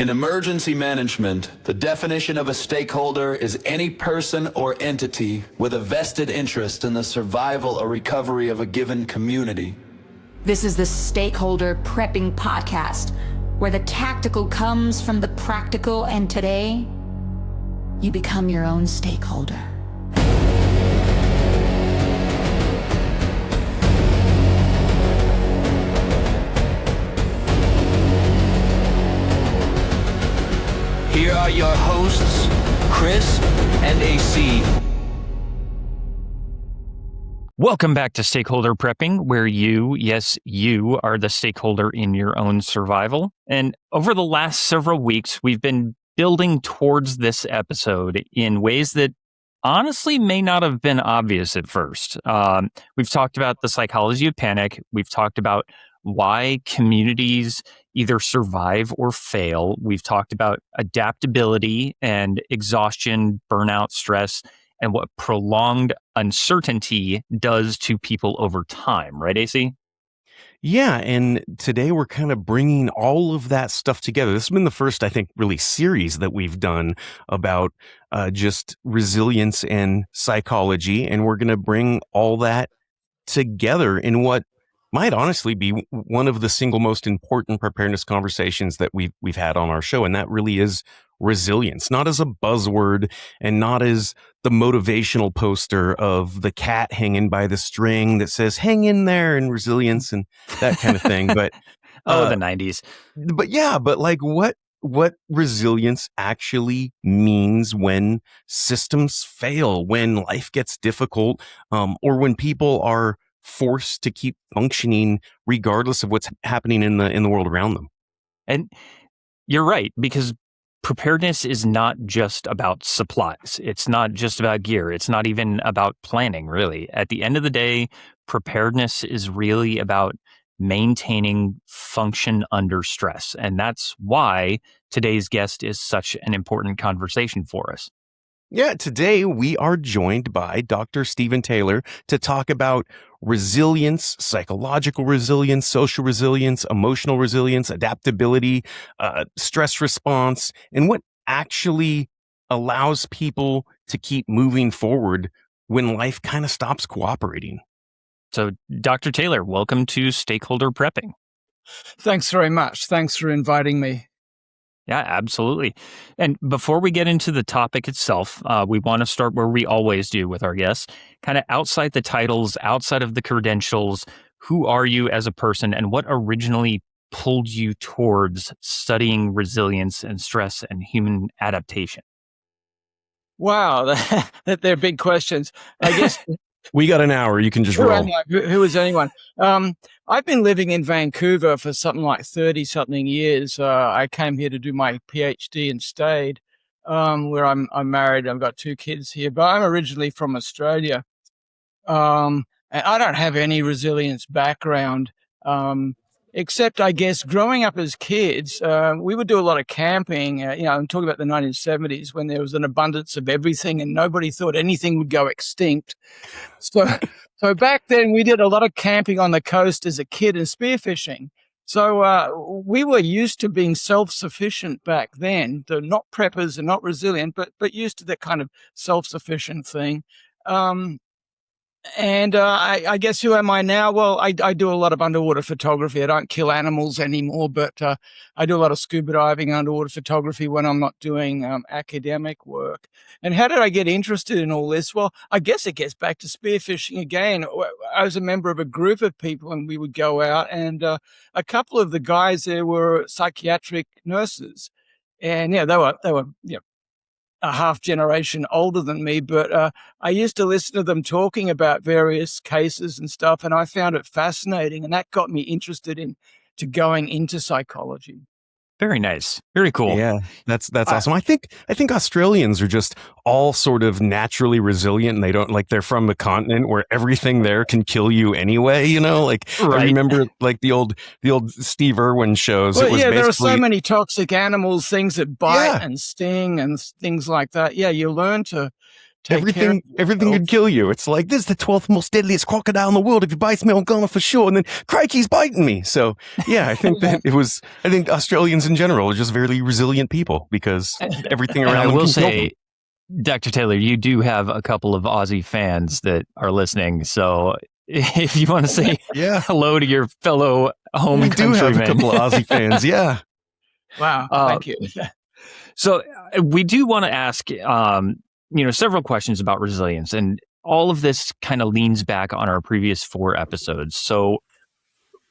In emergency management, the definition of a stakeholder is any person or entity with a vested interest in the survival or recovery of a given community. This is the Stakeholder Prepping podcast, where the tactical comes from the practical, and today, you become your own stakeholder. Here are your hosts, Chris and AC. Welcome back to Stakeholder Prepping, where you are the stakeholder in your own survival. And over the last several weeks, we've been building towards this episode in ways that honestly may not have been obvious at first. We've talked about the psychology of panic. We've talked about why communities either survive or fail. We've talked about adaptability and exhaustion, burnout, stress, and what prolonged uncertainty does to people over time. Right, AC? Yeah, and today we're kind of bringing all of that stuff together. This has been the first, I think, really series that we've done about just resilience and psychology, and we're going to bring all that together in what might honestly be one of the single most important preparedness conversations that we've had on our show, and that really is resilience, not as a buzzword and not as the motivational poster of the cat hanging by the string that says "hang in there" and resilience and that kind of thing. But the 90s. But like what resilience actually means when systems fail, when life gets difficult, or when people are forced to keep functioning regardless of what's happening in the world around them. And you're right, because preparedness is not just about supplies. It's not just about gear. It's not even about planning, really. At the end of the day, preparedness is really about maintaining function under stress. And that's why today's guest is such an important conversation for us. Yeah, today we are joined by Dr. Stephen Taylor to talk about resilience, psychological resilience, social resilience, emotional resilience, adaptability, stress response, and what actually allows people to keep moving forward when life kind of stops cooperating. So, Dr. Taylor, welcome to Stakeholder Prepping. Thanks very much. Thanks for inviting me. Yeah, absolutely. And before we get into the topic itself, we want to start where we always do with our guests, kind of outside the titles, outside of the credentials. Who are you as a person, and what originally pulled you towards studying resilience and stress and human adaptation? Wow, they're big questions. I guess We got an hour. You can just roll. Who is anyone? I've been living in Vancouver for something like 30-something years. I came here to do my PhD and stayed, where I'm married. I've got 2 kids here, but I'm originally from Australia. And I don't have any resilience background, except, I guess, growing up as kids, we would do a lot of camping. I'm talking about the 1970s when there was an abundance of everything and nobody thought anything would go extinct. So back then we did a lot of camping on the coast as a kid and spearfishing. So we were used to being self-sufficient back then. They're not preppers and not resilient, but used to that kind of self-sufficient thing. And I guess who am I now? Well, I do a lot of underwater photography. I don't kill animals anymore, but I do a lot of scuba diving, underwater photography when I'm not doing academic work. And how did I get interested in all this? Well, I guess it gets back to spearfishing again. I was a member of a group of people, and we would go out, and a couple of the guys there were psychiatric nurses, and they were a half generation older than me, but I used to listen to them talking about various cases and stuff, and I found it fascinating, and that got me interested to going into psychology. Very nice. Very cool. Yeah, that's awesome. I think Australians are just all sort of naturally resilient, and they don't they're from the continent where everything there can kill you anyway. Right. I remember the old Steve Irwin shows. Well, there are so many toxic animals, things that bite and sting and things like that. Yeah, you learn to Take care of everything yourself. could kill you. It's like, this is the 12th most deadliest crocodile in the world. If it bites me, I'm gonna for sure. And then, crikey, he's biting me. So, yeah, I think I think Australians in general are just very resilient people because everything And around I them will can kill them. say, Dr. Taylor, you do have a couple of Aussie fans that are listening. So if you want to say Yeah, hello to your fellow home we do have a countrymen. couple of Aussie fans. Yeah. Wow, thank you. So we do want to ask, several questions about resilience, and all of this kind of leans back on our previous 4 episodes. So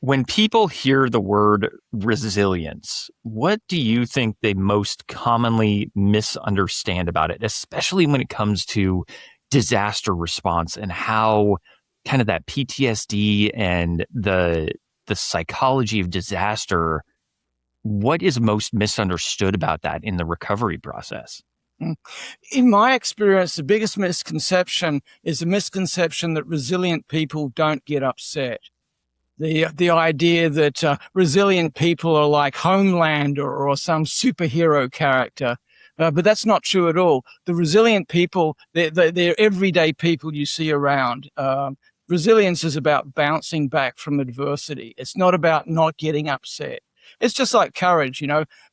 when people hear the word resilience, what do you think they most commonly misunderstand about it, especially when it comes to disaster response and how kind of that PTSD and the psychology of disaster? What is most misunderstood about that in the recovery process? In my experience, the biggest misconception is the misconception that resilient people don't get upset. The idea that resilient people are like Homelander or some superhero character. But that's not true at all. The resilient people, they're everyday people you see around. Resilience is about bouncing back from adversity. It's not about not getting upset. It's just like courage,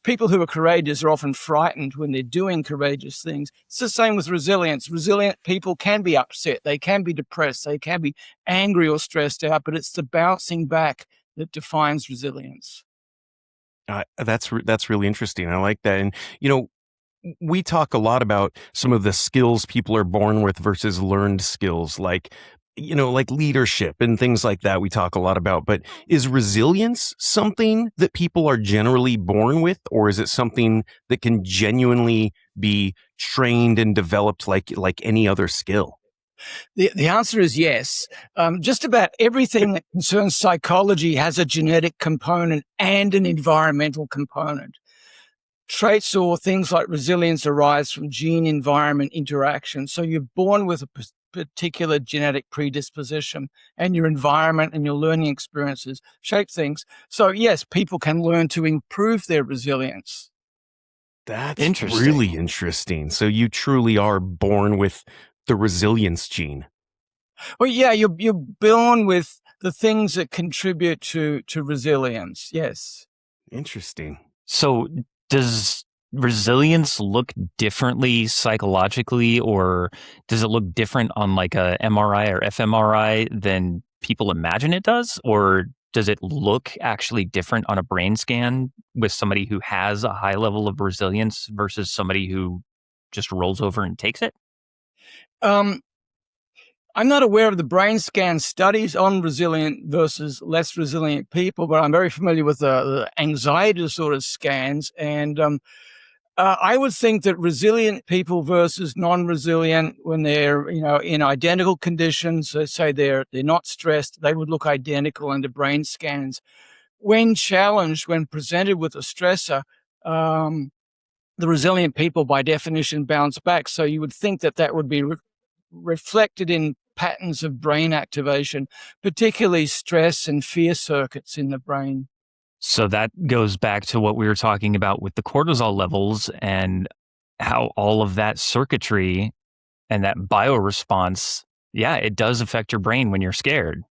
People who are courageous are often frightened when they're doing courageous things. It's the same with resilience. Resilient people can be upset. They can be depressed. They can be angry or stressed out, but it's the bouncing back that defines resilience. That's really interesting. I like that. And, we talk a lot about some of the skills people are born with versus learned skills, like leadership and things like that. We talk a lot about, but is resilience something that people are generally born with, or is it something that can genuinely be trained and developed like any other skill? The answer is yes. Just about everything that concerns psychology has a genetic component and an environmental component. Traits or things like resilience arise from gene-environment interaction. So you're born with a particular genetic predisposition, and your environment and your learning experiences shape things. So yes, people can learn to improve their resilience. That's Interesting. really interesting. So you truly are born with the resilience gene. Well, yeah, you're born with the things that contribute to resilience. Yes. Interesting. So does resilience look differently psychologically, or does it look different on like a MRI or fMRI than people imagine it does? Or does it look actually different on a brain scan with somebody who has a high level of resilience versus somebody who just rolls over and takes it? I'm not aware of the brain scan studies on resilient versus less resilient people, but I'm very familiar with the anxiety disorder scans. And I would think that resilient people versus non-resilient, when they're in identical conditions, let's say they're not stressed, they would look identical in the brain scans. When challenged, when presented with a stressor, the resilient people, by definition, bounce back. So you would think that would be reflected in patterns of brain activation, particularly stress and fear circuits in the brain. So that goes back to what we were talking about with the cortisol levels and how all of that circuitry and that bioresponse, it does affect your brain when you're scared.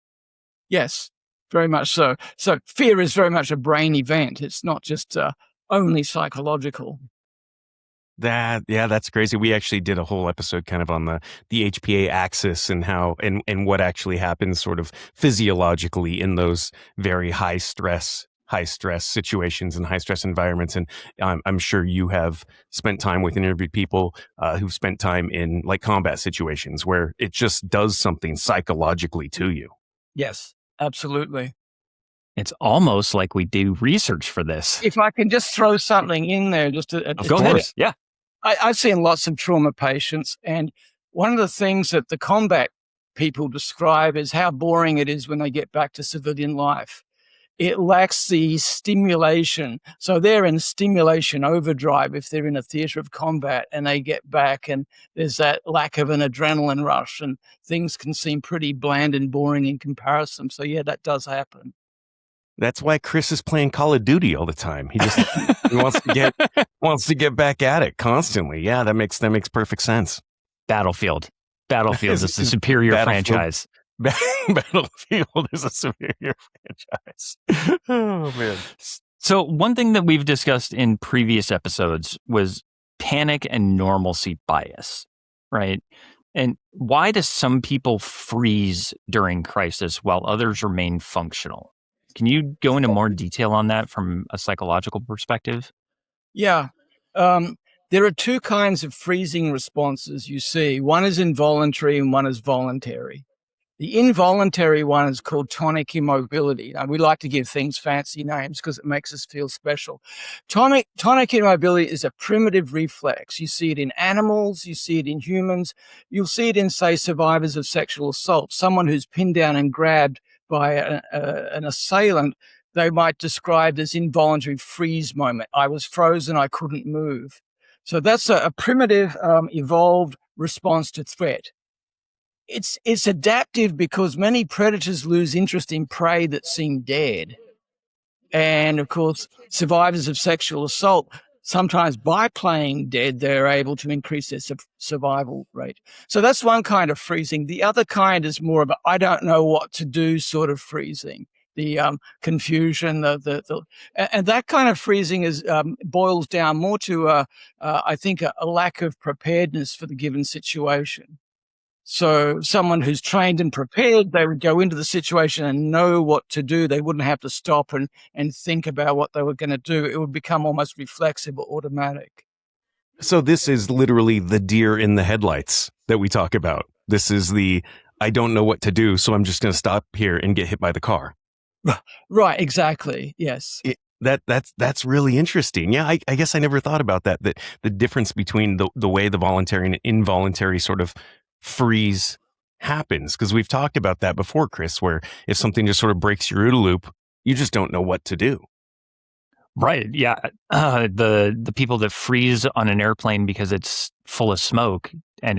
Yes, very much so. So fear is very much a brain event. It's not just only psychological. That's crazy. We actually did a whole episode kind of on the HPA axis and how and what actually happens sort of physiologically in those very high stress situations and high stress environments. And I'm sure you have spent time with interviewed people who've spent time in like combat situations where it just does something psychologically to you. Yes, absolutely. It's almost like we do research for this. If I can just throw something in there, just to Go ahead. Yeah. I've seen lots of trauma patients, and one of the things that the combat people describe is how boring it is when they get back to civilian life. It lacks the stimulation. So they're in stimulation overdrive if they're in a theater of combat and they get back, and there's that lack of an adrenaline rush, and things can seem pretty bland and boring in comparison. So yeah, that does happen. That's why Chris is playing Call of Duty all the time. He just he wants to get back at it constantly. Yeah, that makes perfect sense. Battlefield. Battlefield is the superior Battlefield. franchise. Battlefield is a superior franchise. Oh man. So one thing that we've discussed in previous episodes was panic and normalcy bias, right? And why do some people freeze during crisis while others remain functional? Can you go into more detail on that from a psychological perspective? Yeah. There are two kinds of freezing responses you see. One is involuntary and one is voluntary. The involuntary one is called tonic immobility. Now, we like to give things fancy names because it makes us feel special. Tonic immobility is a primitive reflex. You see it in animals, you see it in humans, you'll see it in, say, survivors of sexual assault, someone who's pinned down and grabbed by an assailant. They might describe this involuntary freeze moment. I was frozen, I couldn't move. So that's a primitive, evolved response to threat. It's adaptive because many predators lose interest in prey that seem dead. And of course, survivors of sexual assault, sometimes by playing dead, they're able to increase their survival rate. So that's one kind of freezing. The other kind is more of a I don't know what to do sort of freezing. The confusion, and that kind of freezing is boils down more to, I think, a lack of preparedness for the given situation. So someone who's trained and prepared, they would go into the situation and know what to do. They wouldn't have to stop and think about what they were going to do. It would become almost reflexive or automatic. So this is literally the deer in the headlights that we talk about. This is the I don't know what to do, so I'm just going to stop here and get hit by the car. Right, exactly. Yes. That's really interesting. Yeah, I guess I never thought about that the difference between the way the voluntary and involuntary sort of freeze happens, because we've talked about that before, Chris, where if something just sort of breaks your OODA loop, you just don't know what to do. Right. Yeah. The people that freeze on an airplane because it's full of smoke and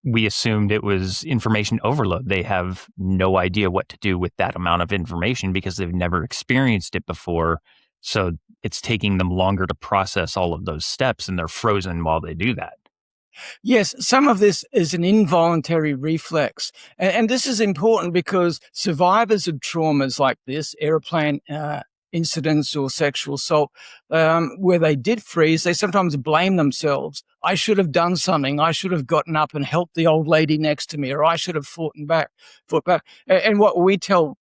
we assumed it was information overload. They have no idea what to do with that amount of information because they've never experienced it before. So it's taking them longer to process all of those steps, and they're frozen while they do that. Yes, some of this is an involuntary reflex. And this is important because survivors of traumas like this, airplane incidents or sexual assault, where they did freeze, they sometimes blame themselves. I should have done something. I should have gotten up and helped the old lady next to me, or I should have fought back. And what we tell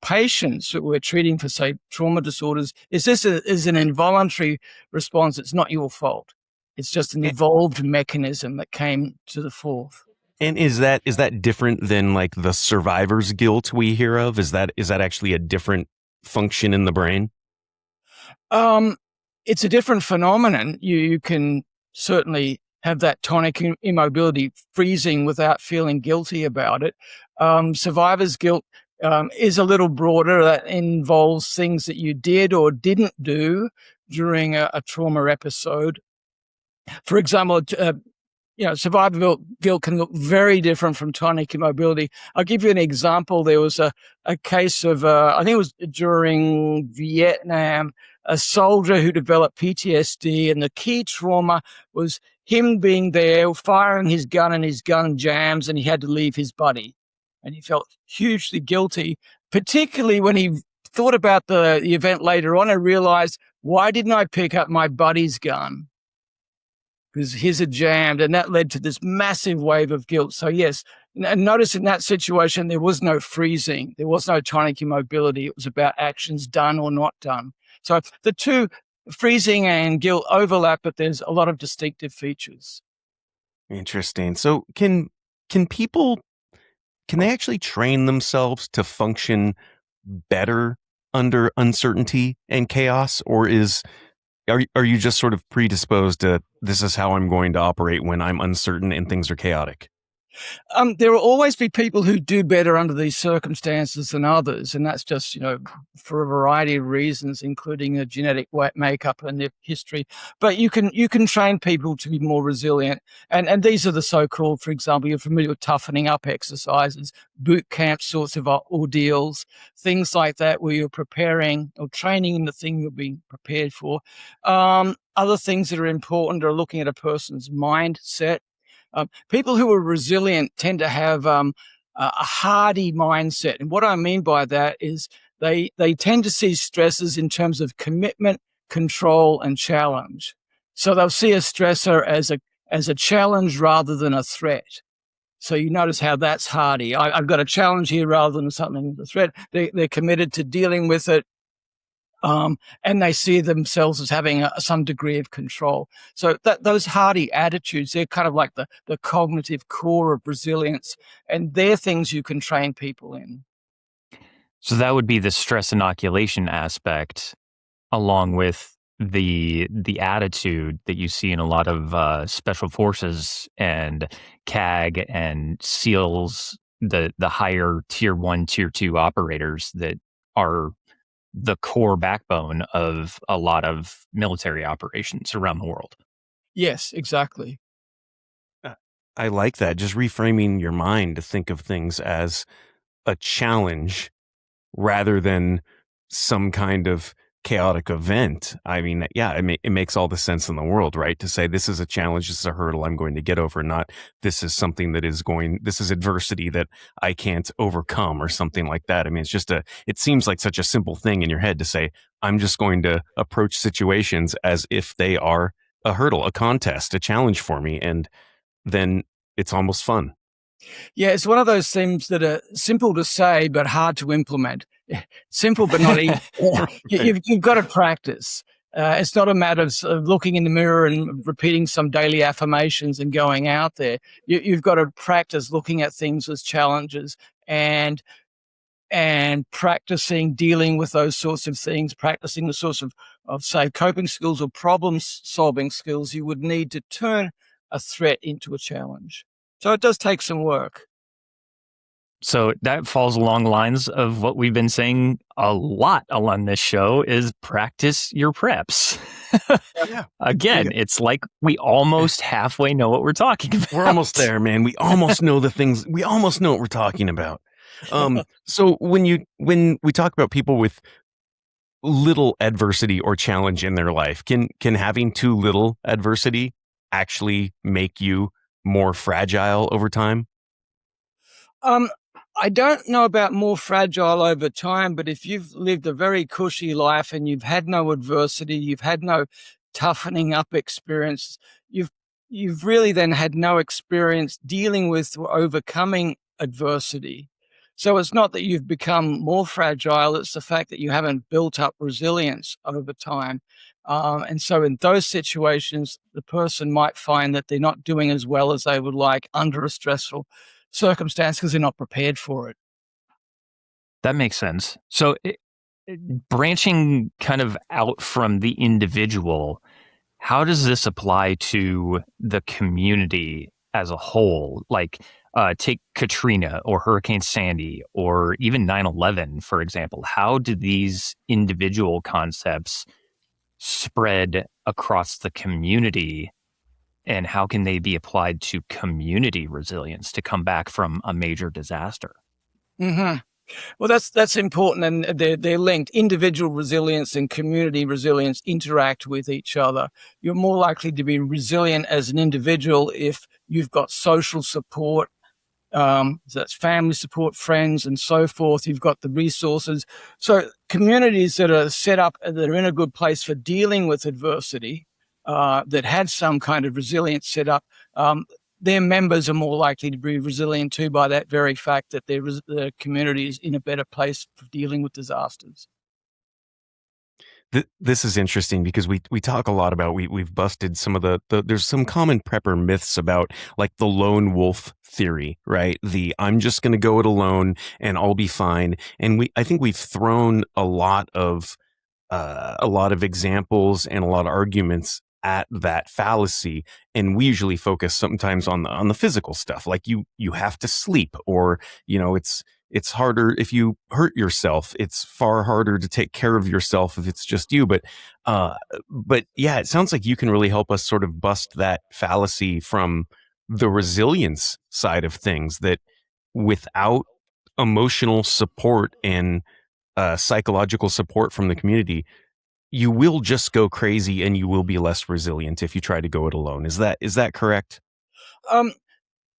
patients that we're treating for, say, trauma disorders is this is an involuntary response. It's not your fault. It's just an evolved mechanism that came to the forth. And is that different than like the survivor's guilt we hear of? Is that actually a different function in the brain? It's a different phenomenon. You can certainly have that tonic immobility, freezing without feeling guilty about it. Survivor's guilt is a little broader. That involves things that you did or didn't do during a trauma episode. For example, survivor guilt can look very different from tonic immobility. I'll give you an example. There was a case of, I think it was during Vietnam, a soldier who developed PTSD, and the key trauma was him being there, firing his gun, and his gun jams, and he had to leave his buddy. And he felt hugely guilty, particularly when he thought about the event later on and realized, why didn't I pick up my buddy's gun? Because his had jammed, and that led to this massive wave of guilt. So yes, and notice in that situation, there was no freezing. There was no tonic immobility. It was about actions done or not done. So the two, freezing and guilt, overlap, but there's a lot of distinctive features. Interesting. So can they actually train themselves to function better under uncertainty and chaos, or are you just sort of predisposed to this is how I'm going to operate when I'm uncertain and things are chaotic? There will always be people who do better under these circumstances than others, and that's just, for a variety of reasons, including the genetic makeup and their history. But you can train people to be more resilient, and these are the so-called, for example, you're familiar with toughening up exercises, boot camp sorts of ordeals, things like that, where you're preparing or training in the thing you're being prepared for. Other things that are important are looking at a person's mindset. People who are resilient tend to have a hardy mindset. And what I mean by that is they tend to see stresses in terms of commitment, control, and challenge. So they'll see a stressor as a challenge rather than a threat. So you notice how that's hardy. I've got a challenge here rather than something, a threat. They're committed to dealing with it. And they see themselves as having some degree of control. So those hardy attitudes, they're kind of like the cognitive core of resilience, and they're things you can train people in. So that would be the stress inoculation aspect, along with the attitude that you see in a lot of special forces and CAG and SEALs, the higher tier 1, tier 2 operators that are the core backbone of a lot of military operations around the world. Yes, exactly. I like that. Just reframing your mind to think of things as a challenge rather than some kind of chaotic event. I mean, yeah, it makes all the sense in the world, right? To say this is a challenge, this is a hurdle I'm going to get over, not this is something this is adversity that I can't overcome or something like that. I mean, it seems like such a simple thing in your head to say, I'm just going to approach situations as if they are a hurdle, a contest, a challenge for me. And then it's almost fun. Yeah, it's one of those things that are simple to say but hard to implement. Simple but not easy. You've got to practice. It's not a matter of looking in the mirror and repeating some daily affirmations and going out there. You've got to practice looking at things as challenges and practicing dealing with those sorts of things, practicing the sorts of say, coping skills or problem-solving skills you would need to turn a threat into a challenge. So it does take some work. So that falls along lines of what we've been saying a lot on this show is practice your preps. Yeah. Again, it's like we almost halfway know what we're talking about. We're almost there, man. We almost know the things. We almost know what we're talking about. So when we talk about people with little adversity or challenge in their life, can having too little adversity actually make you more fragile over time? I don't know about more fragile over time, but if you've lived a very cushy life and you've had no adversity, you've had no toughening up experience, you've really then had no experience dealing with or overcoming adversity. So it's not that you've become more fragile, it's the fact that you haven't built up resilience over time. And so in those situations, the person might find that they're not doing as well as they would like under a stressful circumstance because they're not prepared for it. That makes sense. So branching kind of out from the individual, how does this apply to the community as a whole? Like take Katrina or Hurricane Sandy or even 9/11, for example. How do these individual concepts spread across the community, and how can they be applied to community resilience to come back from a major disaster? Mm-hmm. Well, that's important, and they're linked. Individual resilience and community resilience interact with each other. You're more likely to be resilient as an individual if you've got social support. So that's family support, friends, and so forth. You've got the resources. So communities that are set up, that are in a good place for dealing with adversity, that had some kind of resilience set up, their members are more likely to be resilient too by that very fact that their community is in a better place for dealing with disasters. This is interesting because we talk a lot about we've busted some of the there's some common prepper myths about like the lone wolf theory, right? I'm just going to go it alone and I'll be fine. And I think we've thrown a lot of examples and a lot of arguments at that fallacy, and we usually focus sometimes on the physical stuff, like you have to sleep, or it's harder if you hurt yourself. It's far harder to take care of yourself if it's just you. But yeah, it sounds like you can really help us sort of bust that fallacy from the resilience side of things, that without emotional support and psychological support from the community, you will just go crazy and you will be less resilient if you try to go it alone. Is that correct?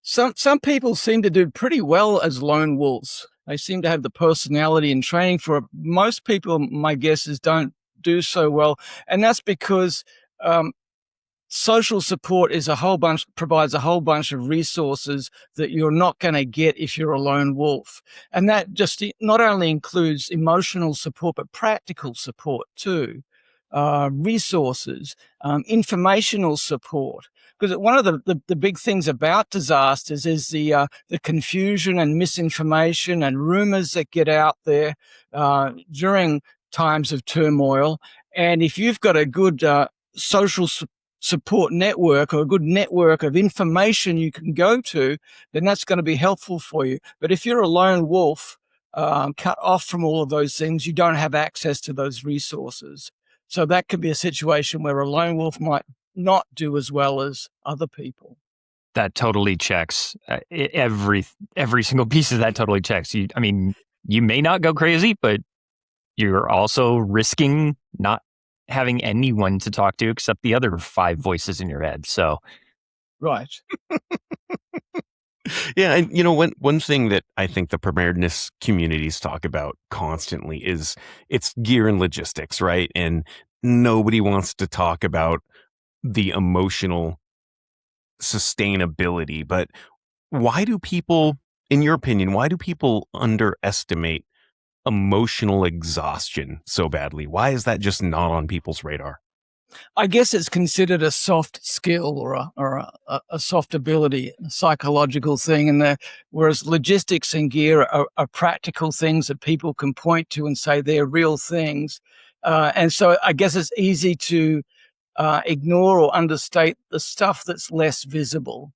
Some people seem to do pretty well as lone wolves. They seem to have the personality and training for it. Most people, my guess is, don't do so well, and that's because social support provides a whole bunch of resources that you're not going to get if you're a lone wolf. And that just not only includes emotional support, but practical support too. Resources, informational support. Because one of the big things about disasters is the confusion and misinformation and rumors that get out there during times of turmoil. And if you've got a good social support network or a good network of information you can go to, then that's going to be helpful for you. But if you're a lone wolf, cut off from all of those things, you don't have access to those resources. So that could be a situation where a lone wolf might not do as well as other people. That totally checks. Every single piece of that totally checks. You may not go crazy, but you're also risking not having anyone to talk to except the other 5 voices in your head. So, right. Yeah, and one thing that I think the preparedness communities talk about constantly is it's gear and logistics, right? And nobody wants to talk about the emotional sustainability. But why do people, in your opinion, underestimate emotional exhaustion so badly? Why is that just not on people's radar? I guess it's considered a soft skill or a soft ability, a psychological thing, and whereas logistics and gear are practical things that people can point to and say they're real things, and so I guess it's easy to ignore or understate the stuff that's less visible.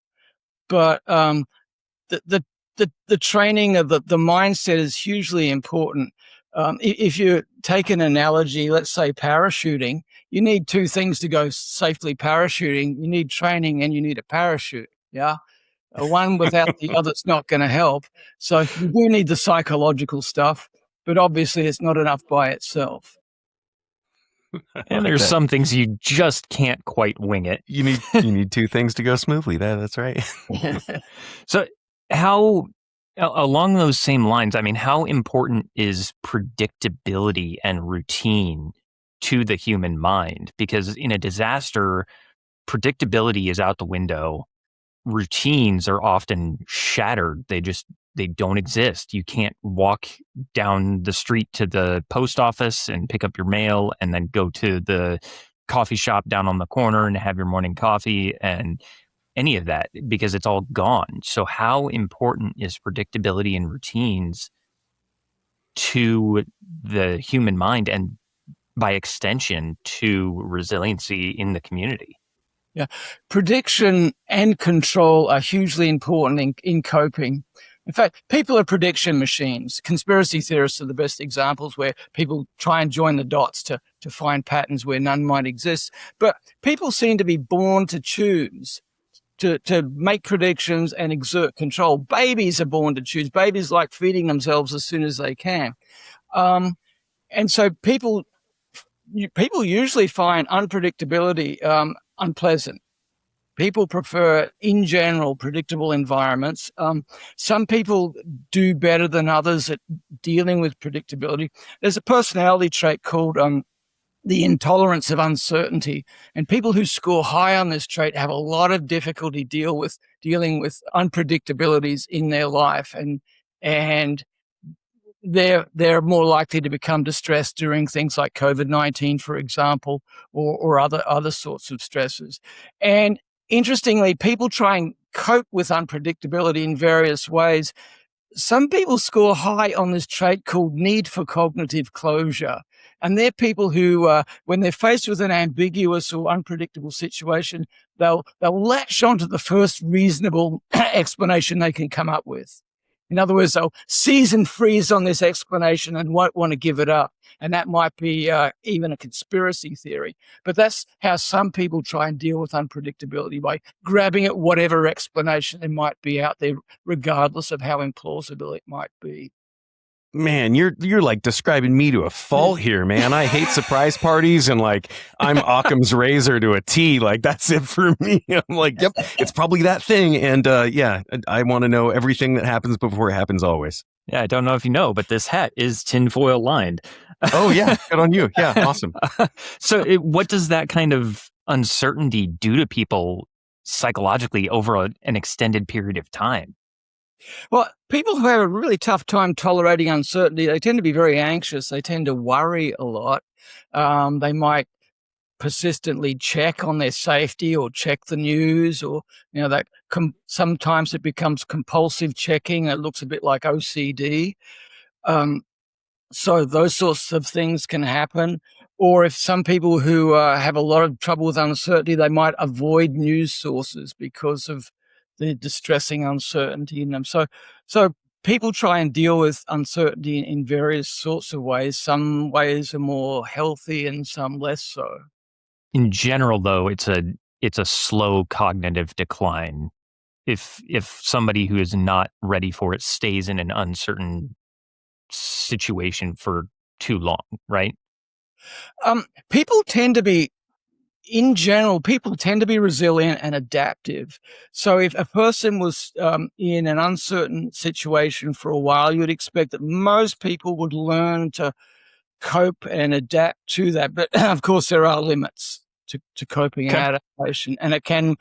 But the training of the mindset is hugely important. If you take an analogy, let's say parachuting, you need 2 things to go safely parachuting. You need training and you need a parachute. Yeah. One without the other's not going to help. So you do need the psychological stuff, but obviously it's not enough by itself. and there's some things you just can't quite wing it. You need 2 things to go smoothly. That's right. So how, along those same lines, how important is predictability and routine to the human mind? Because in a disaster, predictability is out the window. Routines are often shattered. They don't exist. You can't walk down the street to the post office and pick up your mail and then go to the coffee shop down on the corner and have your morning coffee and any of that, because it's all gone. So how important is predictability and routines to the human mind and by extension to resiliency in the community? Yeah. Prediction and control are hugely important in coping. In fact, people are prediction machines. Conspiracy theorists are the best examples where people try and join the dots to find patterns where none might exist. But people seem to be born to choose, to make predictions and exert control. Babies are born to choose. Babies like feeding themselves as soon as they can. And so people usually find unpredictability unpleasant. People prefer, in general, predictable environments. Some people do better than others at dealing with predictability. There's a personality trait called the intolerance of uncertainty. And people who score high on this trait have a lot of difficulty dealing with unpredictabilities in their life. And they're more likely to become distressed during things like COVID-19, for example, or other sorts of stresses. And interestingly, people try and cope with unpredictability in various ways. Some people score high on this trait called need for cognitive closure. And they're people who, when they're faced with an ambiguous or unpredictable situation, they'll latch onto the first reasonable explanation they can come up with. In other words, they'll seize and freeze on this explanation and won't want to give it up. And that might be even a conspiracy theory. But that's how some people try and deal with unpredictability, by grabbing at whatever explanation there might be out there, regardless of how implausible it might be. Man, you're like describing me to a fault here, man. I hate surprise parties, and like I'm Occam's razor to a T. Like that's it for me. I'm like, yep, it's probably that thing. And yeah, I want to know everything that happens before it happens always. Yeah, I don't know if you know, but this hat is tinfoil lined. Oh yeah, good on you. Yeah, awesome. So what does that kind of uncertainty do to people psychologically over an extended period of time? Well, people who have a really tough time tolerating uncertainty, they tend to be very anxious. They tend to worry a lot. They might persistently check on their safety or check the news, or that sometimes it becomes compulsive checking. It looks a bit like OCD. So those sorts of things can happen. Or if some people who have a lot of trouble with uncertainty, they might avoid news sources because of the distressing uncertainty in them. So people try and deal with uncertainty in various sorts of ways. Some ways are more healthy and some less so. In general, though, it's a slow cognitive decline. If somebody who is not ready for it stays in an uncertain situation for too long, right? People tend to be, in general, people tend to be resilient and adaptive. So if a person was in an uncertain situation for a while, you would expect that most people would learn to cope and adapt to that. But of course, there are limits to coping and adaptation. And it can,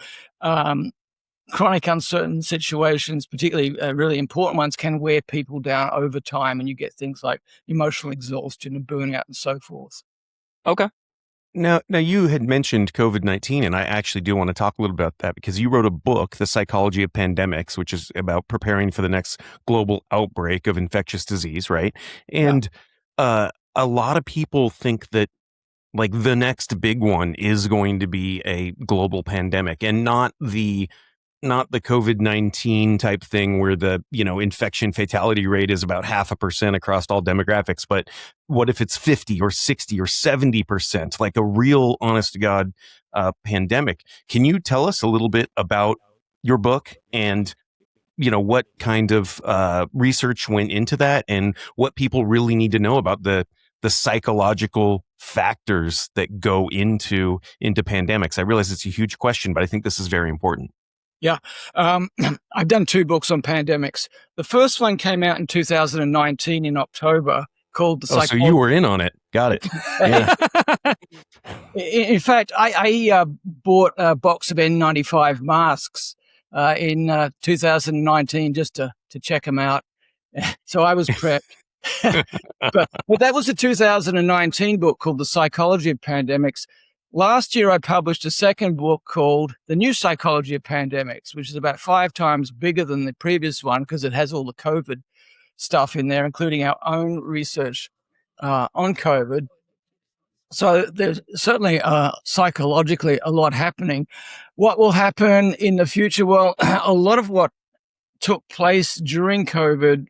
chronic uncertain situations, particularly really important ones, can wear people down over time. And you get things like emotional exhaustion and burnout and so forth. Okay. Now you had mentioned COVID-19, and I actually do want to talk a little about that because you wrote a book, The Psychology of Pandemics, which is about preparing for the next global outbreak of infectious disease, right? And a lot of people think that like the next big one is going to be a global pandemic and not the COVID-19 type thing where the, infection fatality rate is about 0.5% across all demographics. But what if it's 50 or 60 or 70%, like a real honest to God pandemic? Can you tell us a little bit about your book and, what kind of research went into that and what people really need to know about the psychological factors that go into pandemics? I realize it's a huge question, but I think this is very important. Yeah. I've done 2 books on pandemics. The first one came out in 2019 in October called The Psychology. So you were in on it. Got it. Yeah. In fact, I bought a box of N95 masks in 2019 just to check them out. So I was prepped. but that was a 2019 book called The Psychology of Pandemics. Last year, I published a second book called The New Psychology of Pandemics, which is about 5 times bigger than the previous one because it has all the COVID stuff in there, including our own research on COVID. So there's certainly psychologically a lot happening. What will happen in the future? Well, a lot of what took place during COVID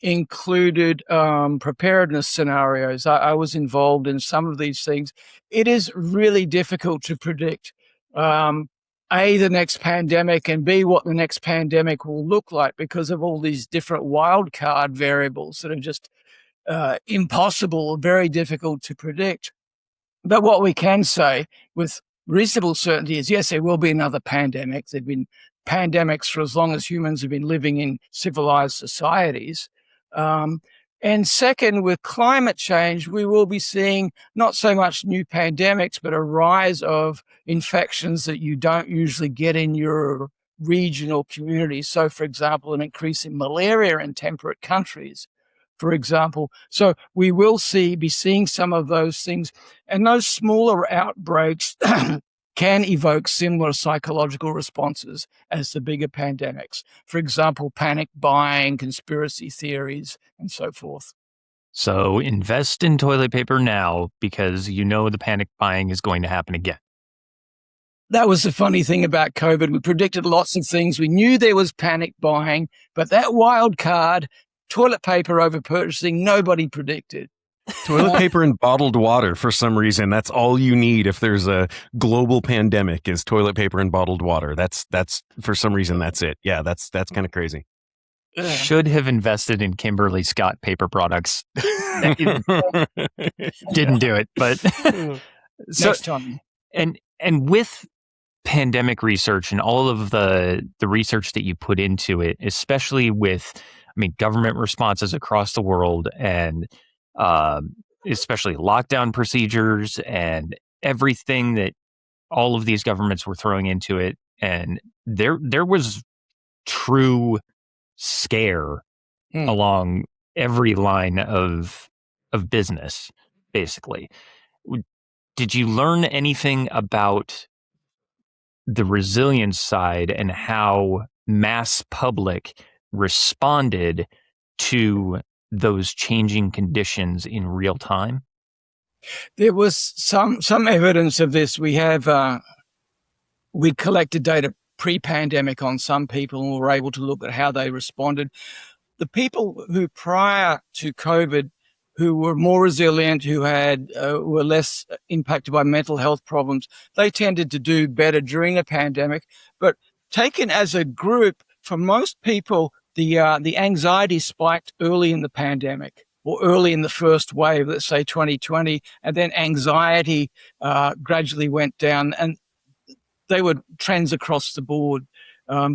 included preparedness scenarios. I was involved in some of these things. It is really difficult to predict, A, the next pandemic, and B, what the next pandemic will look like because of all these different wild card variables that are just impossible, very difficult to predict. But what we can say with reasonable certainty is, yes, there will be another pandemic. There have been pandemics for as long as humans have been living in civilized societies. And second, with climate change, we will be seeing not so much new pandemics, but a rise of infections that you don't usually get in your regional communities. So, for example, an increase in malaria in temperate countries, for example. So we will be seeing some of those things. And those smaller outbreaks can evoke similar psychological responses as the bigger pandemics. For example, panic buying, conspiracy theories, and so forth. So invest in toilet paper now because the panic buying is going to happen again. That was the funny thing about COVID. We predicted lots of things. We knew there was panic buying, but that wild card, toilet paper over purchasing, nobody predicted. Toilet paper and bottled water, for some reason, that's all you need if there's a global pandemic is toilet paper and bottled water. That's for some reason, that's it. Yeah, that's kind of crazy. should have invested in Kimberly Scott paper products. Didn't do it, but so Next time. and with pandemic research and all of the research that you put into it, especially with, I mean, government responses across the world and especially lockdown procedures and everything that all of these governments were throwing into it, and there was true scare along every line of business, basically. Did you learn anything about the resilience side and how mass public responded to those changing conditions in real time? There was some evidence of this. We collected data pre-pandemic on some people and were able to look at how they responded. The people who prior to COVID, who were more resilient, who were less impacted by mental health problems, they tended to do better during the pandemic. But taken as a group, for most people, the anxiety spiked early in the pandemic or early in the first wave, let's say 2020, and then anxiety gradually went down, and they were trends across the board.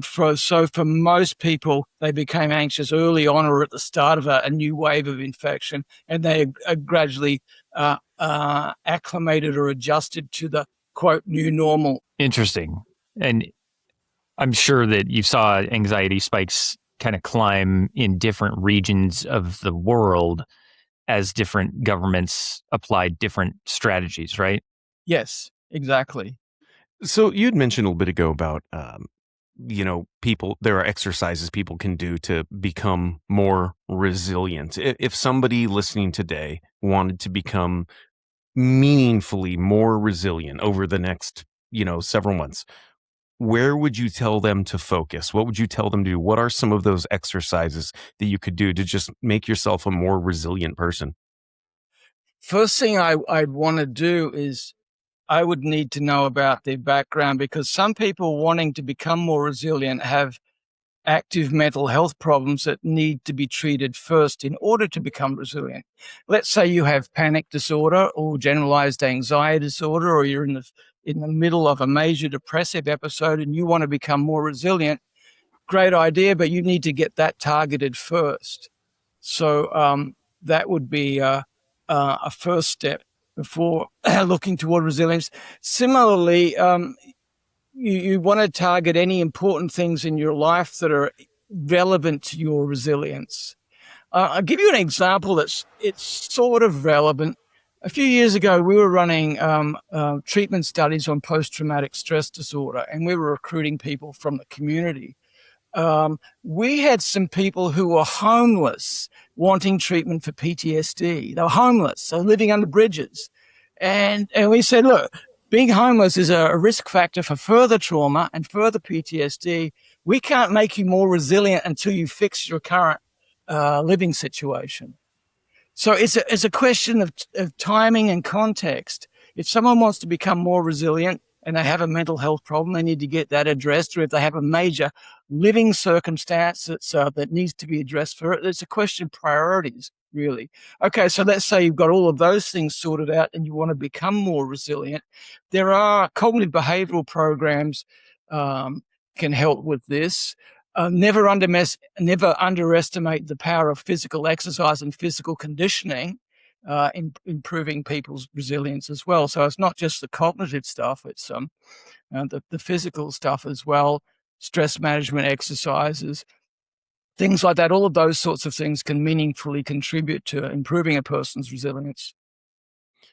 So for most people, they became anxious early on or at the start of a new wave of infection, and they gradually acclimated or adjusted to the, quote, new normal. Interesting. And I'm sure that you saw anxiety spikes kind of climb in different regions of the world as different governments applied different strategies, right? Yes, exactly. So you'd mentioned a little bit ago about, there are exercises people can do to become more resilient. If somebody listening today wanted to become meaningfully more resilient over the next, several months, where would you tell them to focus? What would you tell them to do? What are some of those exercises that you could do to just make yourself a more resilient person? First thing I'd want to do is I would need to know about their background, because some people wanting to become more resilient have active mental health problems that need to be treated first in order to become resilient. Let's say you have panic disorder or generalized anxiety disorder, or you're in the middle of a major depressive episode and you want to become more resilient. Great idea, but you need to get that targeted first. So that would be a first step before looking toward resilience. Similarly, you want to target any important things in your life that are relevant to your resilience. I'll give you an example it's sort of relevant. A few years ago, we were running treatment studies on post-traumatic stress disorder, and we were recruiting people from the community. We had some people who were homeless wanting treatment for PTSD. They were homeless, so living under bridges. And we said, look, being homeless is a risk factor for further trauma and further PTSD. We can't make you more resilient until you fix your current living situation. So it's a question of timing and context. If someone wants to become more resilient and they have a mental health problem, they need to get that addressed. Or if they have a major living circumstance that needs to be addressed for it, it's a question of priorities, really. Okay, so let's say you've got all of those things sorted out and you want to become more resilient. There are cognitive behavioral programs can help with this. Never underestimate the power of physical exercise and physical conditioning in improving people's resilience as well. So it's not just the cognitive stuff; it's the physical stuff as well. Stress management exercises, things like that. All of those sorts of things can meaningfully contribute to improving a person's resilience.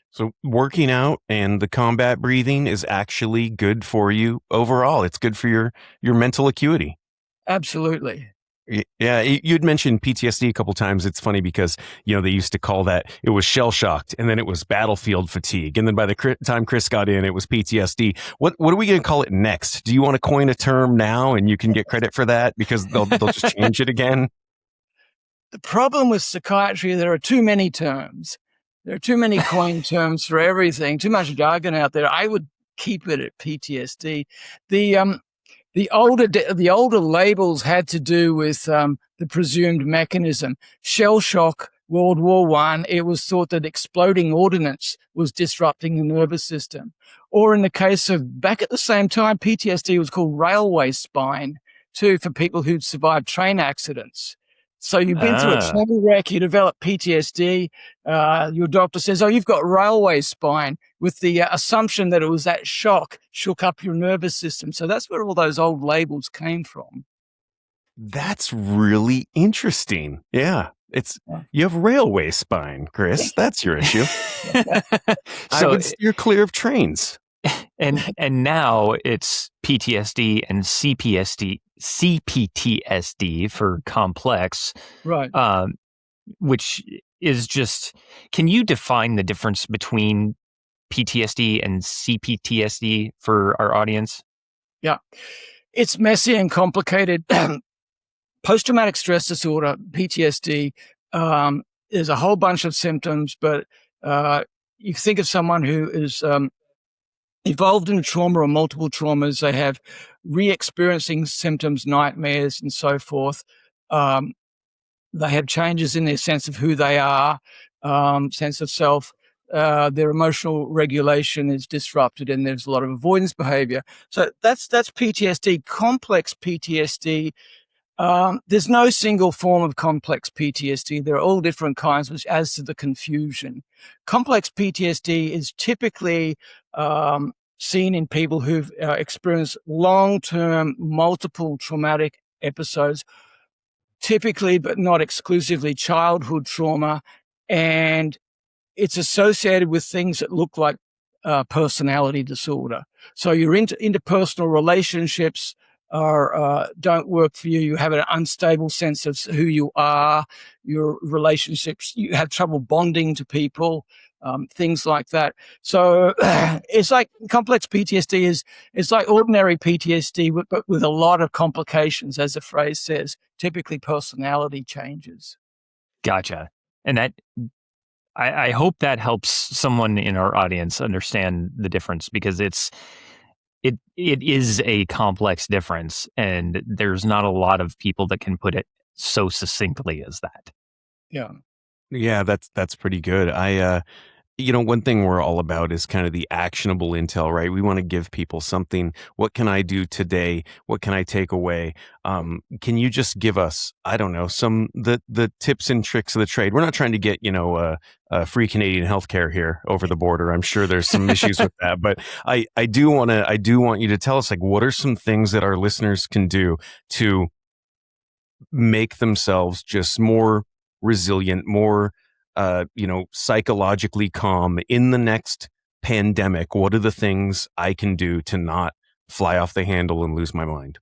So working out and the combat breathing is actually good for you overall. It's good for your mental acuity. Absolutely. Yeah, you'd mentioned PTSD a couple times. It's funny because, they used to call that, it was shell shocked, and then it was battlefield fatigue. And then by the time Chris got in, it was PTSD. What are we going to call it next? Do you want to coin a term now and you can get credit for that because they'll just change it again? The problem with psychiatry, there are too many terms. There are too many coined terms for everything, too much jargon out there. I would keep it at PTSD. The older labels had to do with the the presumed mechanism. Shell shock, World War I, it was thought that exploding ordnance was disrupting the nervous system. Or in the case of, back at the same time, PTSD was called railway spine, too, for people who'd survived train accidents. So you've been through a train wreck, you develop PTSD, your doctor says, oh, you've got railway spine, with the assumption that it was that shock shook up your nervous system. So that's where all those old labels came from. That's really interesting. Yeah. You have railway spine, Chris. That's your issue. So you're clear of trains. And now it's PTSD and CPTSD for complex, right? Which is just. Can you define the difference between PTSD and CPTSD for our audience? Yeah, it's messy and complicated. Post-traumatic stress disorder, PTSD, there's a whole bunch of symptoms, but you think of someone who is involved in a trauma or multiple traumas. They have re-experiencing symptoms, nightmares, and so forth. They have changes in their sense of who they are, sense of self. Their emotional regulation is disrupted, and there's a lot of avoidance behavior. So that's PTSD. Complex PTSD. There's no single form of complex PTSD. There are all different kinds, which adds to the confusion. Complex PTSD is typically seen in people who've experienced long-term, multiple traumatic episodes, typically, but not exclusively, childhood trauma, and it's associated with things that look like personality disorder. So your interpersonal relationships don't work for you. You have an unstable sense of who you are, your relationships, you have trouble bonding to people, things like that. So it's like complex PTSD it's like ordinary PTSD, but with a lot of complications, as the phrase says, typically personality changes. Gotcha. And that, I hope that helps someone in our audience understand the difference, because it is a complex difference, and there's not a lot of people that can put it so succinctly as that. Yeah, that's pretty good. One thing we're all about is kind of the actionable intel, right? We want to give people something. What can I do today? What can I take away? Can you just give us, I don't know, the tips and tricks of the trade? We're not trying to get, free Canadian healthcare here over the border. I'm sure there's some issues with that, but I do want you to tell us, like, what are some things that our listeners can do to make themselves just more resilient, more psychologically calm in the next pandemic? What are the things I can do to not fly off the handle and lose my mind?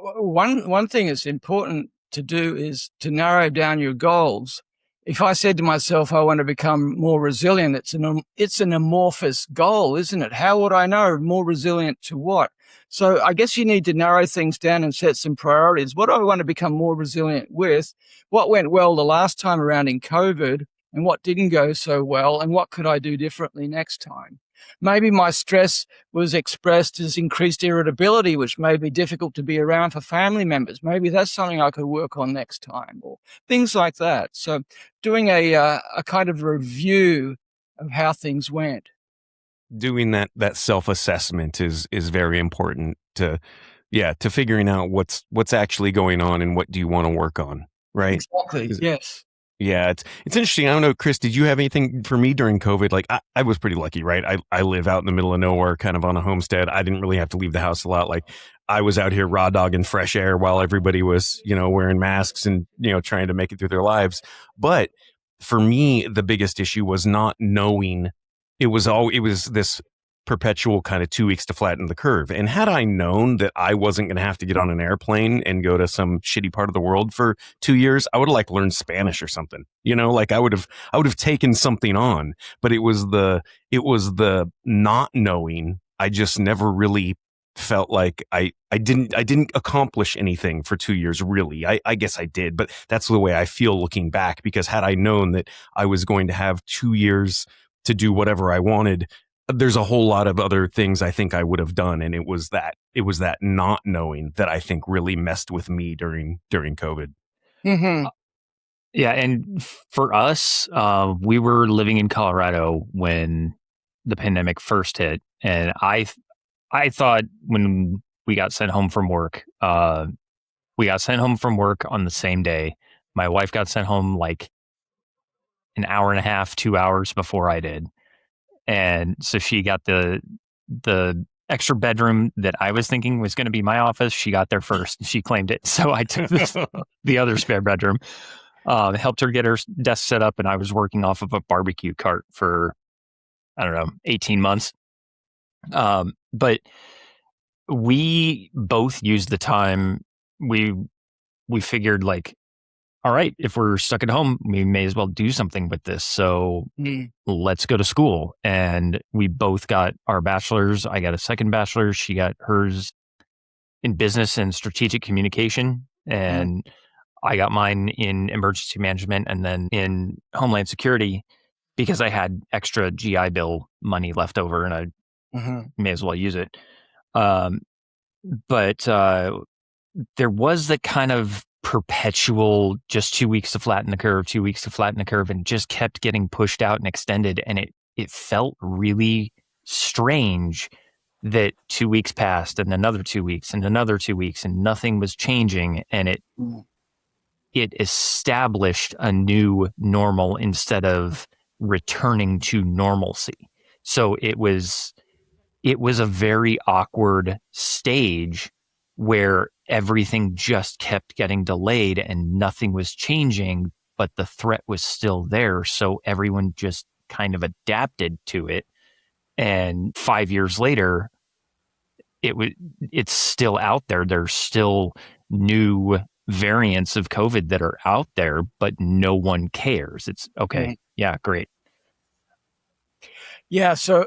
One thing that's important to do is to narrow down your goals. If I said to myself, I want to become more resilient, it's an amorphous goal, isn't it? How would I know? More resilient to what? So I guess you need to narrow things down and set some priorities. What do I want to become more resilient with? What went well the last time around in COVID, and what didn't go so well, and what could I do differently next time? Maybe my stress was expressed as increased irritability, which may be difficult to be around for family members. Maybe that's something I could work on next time, or things like that. So doing a kind of review of how things went. Doing that self-assessment is very important to figuring out what's actually going on and what do you want to work on, right? Exactly. Yes. Yeah, it's interesting. I don't know, Chris, did you have anything for me during COVID? Like, I was pretty lucky, right? I live out in the middle of nowhere, kind of on a homestead. I didn't really have to leave the house a lot. Like, I was out here raw dogging fresh air while everybody was, wearing masks and, trying to make it through their lives. But for me, the biggest issue was not knowing. It was this perpetual kind of 2 weeks to flatten the curve. And had I known that I wasn't going to have to get on an airplane and go to some shitty part of the world for 2 years, I would have learned Spanish or something, like I would have taken something on, but it was the not knowing. I just never really felt like I didn't accomplish anything for 2 years. Really. I guess I did, but that's the way I feel looking back, because had I known that I was going to have 2 years to do whatever I wanted, there's a whole lot of other things I think I would have done. And it was that not knowing that I think really messed with me during COVID. Mm-hmm. Yeah, and for us, we were living in Colorado when the pandemic first hit, and I thought when we got sent home from work, on the same day. My wife got sent home like an hour and a half, 2 hours before I did, and so she got the extra bedroom that I was thinking was going to be my office. She got there first, and she claimed it. So I took the other spare bedroom. Helped her get her desk set up, and I was working off of a barbecue cart for, I don't know, 18 months. But we both used the time. We figured like, all right, if we're stuck at home, we may as well do something with this. So let's go to school. And we both got our bachelor's. I got a second bachelor's. She got hers in business and strategic communication. And I got mine in emergency management and then in Homeland Security because I had extra GI Bill money left over and I may as well use it. But there was the kind of perpetual just 2 weeks to flatten the curve, 2 weeks to flatten the curve, and just kept getting pushed out and extended. And it felt really strange that 2 weeks passed and another 2 weeks and another 2 weeks and nothing was changing. And it established a new normal instead of returning to normalcy. So it was a very awkward stage where everything just kept getting delayed and nothing was changing, but the threat was still there. So everyone just kind of adapted to it. And 5 years later, it's still out there. There's still new variants of COVID that are out there, but no one cares. It's okay. Yeah, great. Yeah, so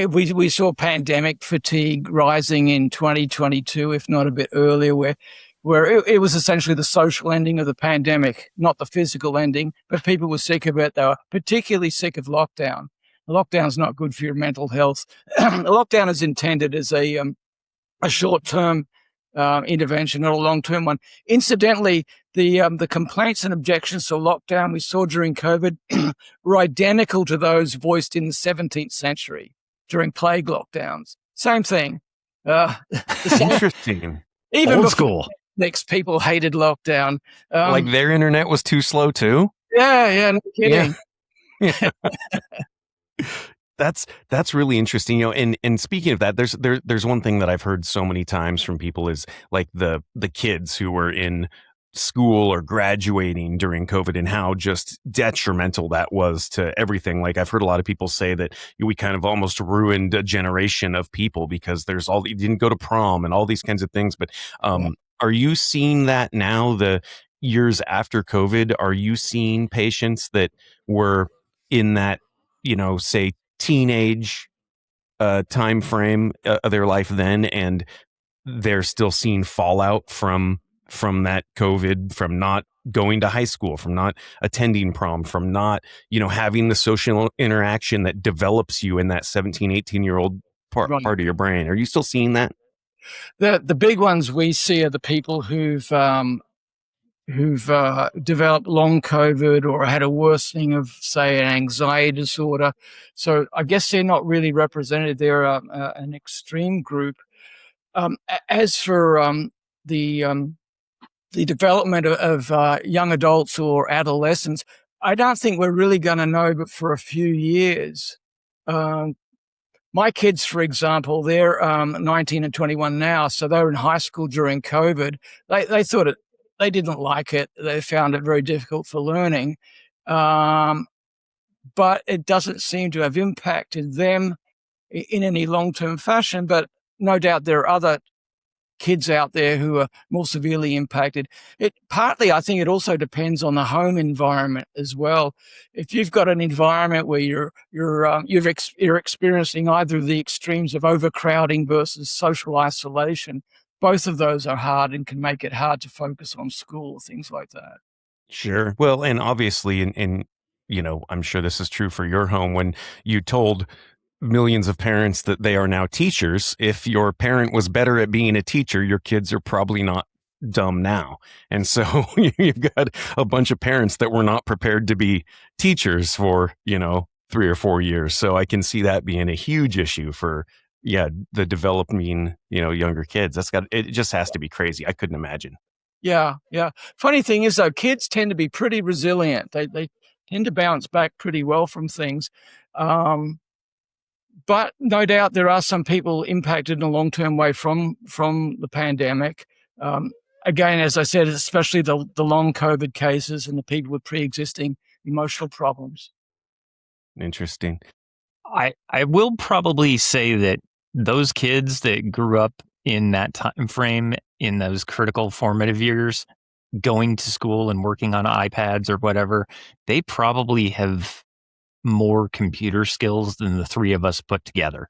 we saw pandemic fatigue rising in 2022, if not a bit earlier, where it was essentially the social ending of the pandemic, not the physical ending, but people were sick of it. They were particularly sick of lockdown. Lockdown's not good for your mental health. Lockdown is intended as a short-term intervention, not a long-term one. Incidentally, the complaints and objections to lockdown we saw during COVID were identical to those voiced in the 17th century during plague lockdowns. Same thing. Interesting. Even Old before school. next, people hated lockdown. Like their internet was too slow too? Yeah, no kidding. Yeah. That's really interesting, and speaking of that, there's one thing that I've heard so many times from people is like the kids who were in school or graduating during COVID and how just detrimental that was to everything. Like I've heard a lot of people say that we kind of almost ruined a generation of people because you didn't go to prom and all these kinds of things. But are you seeing that now, the years after COVID? Are you seeing patients that were in that, say teenage time frame of their life then, and they're still seeing fallout from that COVID, from not going to high school, from not attending prom, from not having the social interaction that develops you in that 17, 18-year-old part of your brain? Are you still seeing that? The big ones we see are the people who've developed long COVID or had a worsening of, say, an anxiety disorder. So I guess they're not really represented. They're an extreme group. As for the development of young adults or adolescents, I don't think we're really going to know, but for a few years. My kids, for example, they're 19 and 21 now, so they were in high school during COVID. They thought they didn't like it. They found it very difficult for learning. But it doesn't seem to have impacted them in any long-term fashion. But no doubt there are other kids out there who are more severely impacted. Partly, I think it also depends on the home environment as well. If you've got an environment where you're experiencing either the extremes of overcrowding versus social isolation, both of those are hard and can make it hard to focus on school, things like that. Sure. Well, and obviously, and I'm sure this is true for your home, when you told millions of parents that they are now teachers. If your parent was better at being a teacher, your kids are probably not dumb now. And so you've got a bunch of parents that were not prepared to be teachers for, 3 or 4 years. So I can see that being a huge issue for, the developing, younger kids. It just has to be crazy. I couldn't imagine. Yeah, yeah. Funny thing is, though, kids tend to be pretty resilient. They tend to bounce back pretty well from things. But no doubt there are some people impacted in a long-term way from the pandemic. Again, as I said, especially the long COVID cases and the people with pre-existing emotional problems. Interesting. I will probably say that those kids that grew up in that time frame, in those critical formative years, going to school and working on iPads or whatever, they probably have more computer skills than the three of us put together.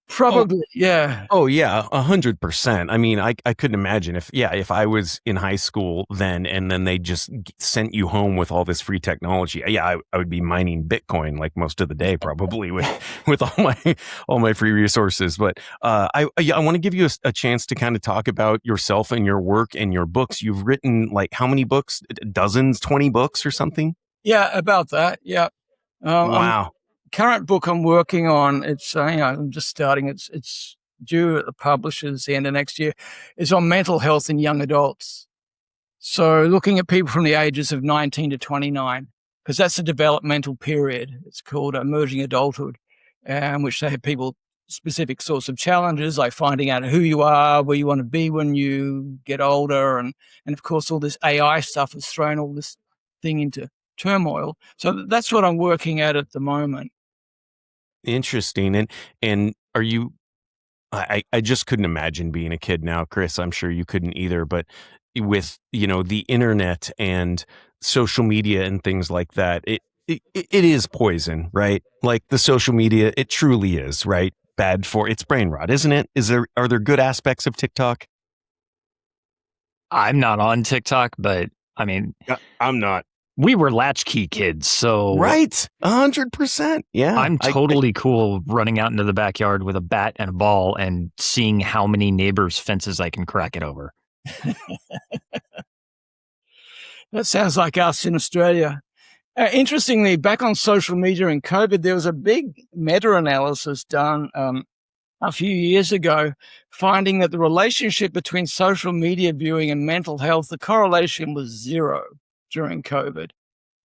Probably, yeah. Oh yeah, 100%. I mean, I couldn't imagine if I was in high school then, and then they just sent you home with all this free technology. Yeah, I would be mining Bitcoin like most of the day, probably with all my free resources. But I want to give you a chance to kind of talk about yourself and your work and your books. You've written like how many books? Dozens, 20 books or something? Yeah, about that. Yeah. Wow. Current book I'm working on, it's I'm just starting. It's due at the publishers the end of next year. Is on mental health in young adults. So looking at people from the ages of 19 to 29, because that's a developmental period. It's called emerging adulthood, which they have people specific sorts of challenges like finding out who you are, where you want to be when you get older, and of course all this AI stuff has thrown all this thing into turmoil. So that's what I'm working at the moment. Interesting. And are you, I just couldn't imagine being a kid now, Chris. I'm sure you couldn't either, but with, the internet and social media and things like that, it is poison, right? Like the social media, it truly is, right? Bad for it's brain rot, isn't it? Are there good aspects of TikTok? I'm not on TikTok, but I mean, I'm not. We were latchkey kids, so right, 100%. Yeah, I'm totally cool running out into the backyard with a bat and a ball and seeing how many neighbors' fences I can crack it over. That sounds like us in Australia. Interestingly, back on social media in COVID, there was a big meta-analysis done a few years ago, finding that the relationship between social media viewing and mental health, the correlation was 0 during COVID.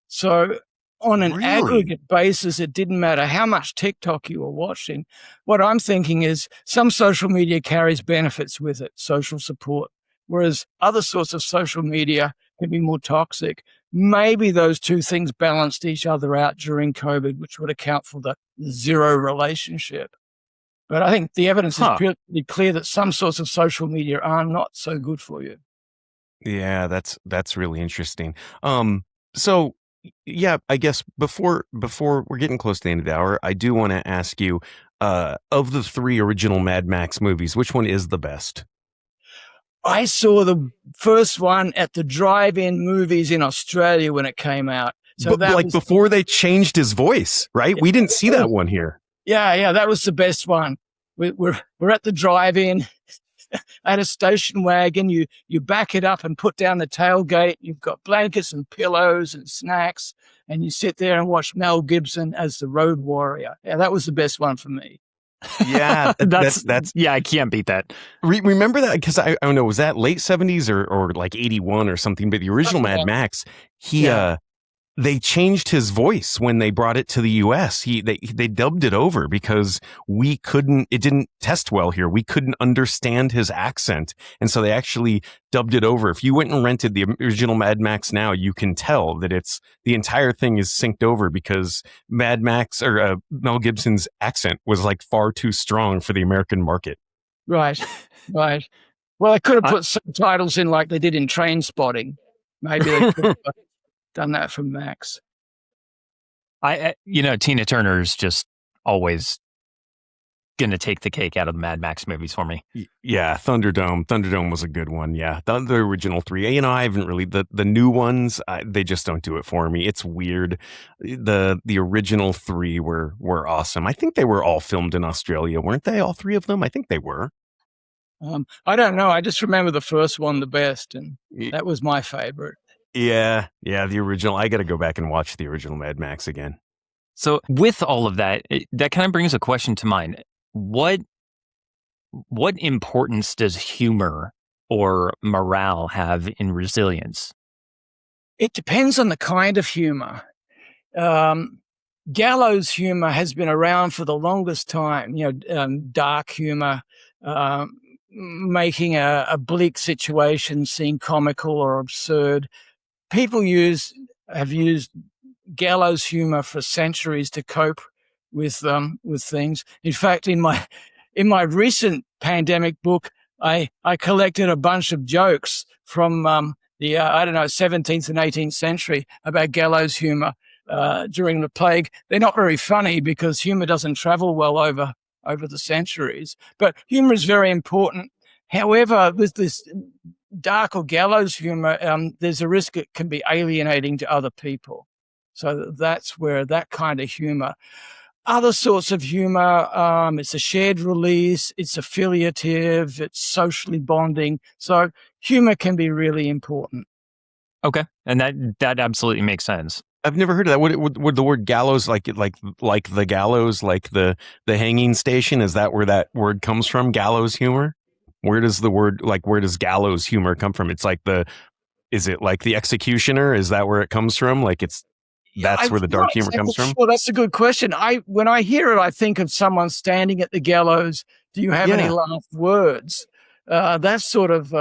So on an aggregate basis, it didn't matter how much TikTok you were watching. What I'm thinking is some social media carries benefits with it, social support, whereas other sorts of social media can be more toxic. Maybe those two things balanced each other out during COVID, which would account for the 0 relationship. But I think the evidence is pretty clear that some sorts of social media are not so good for you. Yeah, that's really interesting. So yeah, I guess before we're getting close to the end of the hour, I do want to ask you, of the 3 original Mad Max movies, which one is the best? I saw the first one at the drive-in movies in Australia when it came out. So that was before they changed his voice, right? We didn't see that one here. Yeah, that was the best one. We're at the drive-in. I had a station wagon. You back it up and put down the tailgate. You've got blankets and pillows and snacks, and you sit there and watch Mel Gibson as the road warrior. Yeah, that was the best one for me. Yeah, that's I can't beat that. Remember that? Because I don't know, was that late 70s or like 81 or something? But the original Mad Max, they changed his voice when they brought it to the US. They dubbed it over because it didn't test well here. We couldn't understand his accent. And so they actually dubbed it over. If you went and rented the original Mad Max now, you can tell that the entire thing is synced over because Mad Max or Mel Gibson's accent was like far too strong for the American market. Right. Well, I could have put subtitles in like they did in Train Spotting. Maybe they could have done that for Max. Tina Turner's just always going to take the cake out of the Mad Max movies for me. Yeah, Thunderdome was a good one. Yeah, the original three. You know, I haven't really the new ones. They just don't do it for me. It's weird. The original three were awesome. I think they were all filmed in Australia, weren't they? All three of them. I think they were. I don't know. I just remember the first one the best, and that was my favorite. Yeah, the original. I got to go back and watch the original Mad Max again. So with all of that, that kind of brings a question to mind. What importance does humor or morale have in resilience? It depends on the kind of humor. Gallows humor has been around for the longest time. Dark humor, making a bleak situation seem comical or absurd. People have used gallows humor for centuries to cope with things. In fact, in my recent pandemic book, I collected a bunch of jokes from the 17th and 18th century about gallows humor during the plague. They're not very funny because humor doesn't travel well over the centuries, but humor is very important. However, with this dark or gallows humor, there's a risk it can be alienating to other people. So that's where that kind of humor. Other sorts of humor, it's a shared release, it's affiliative, it's socially bonding. So humor can be really important. Okay, and that absolutely makes sense. I've never heard of that. Would the word gallows, like the gallows, like the hanging station, is that where that word comes from? Gallows humor? Where does gallows humor come from? It's is it like the executioner? Is that where it comes from? Like that's where the dark humor comes from? Well, that's a good question. When I hear it, I think of someone standing at the gallows. Do you have any last words? That's sort of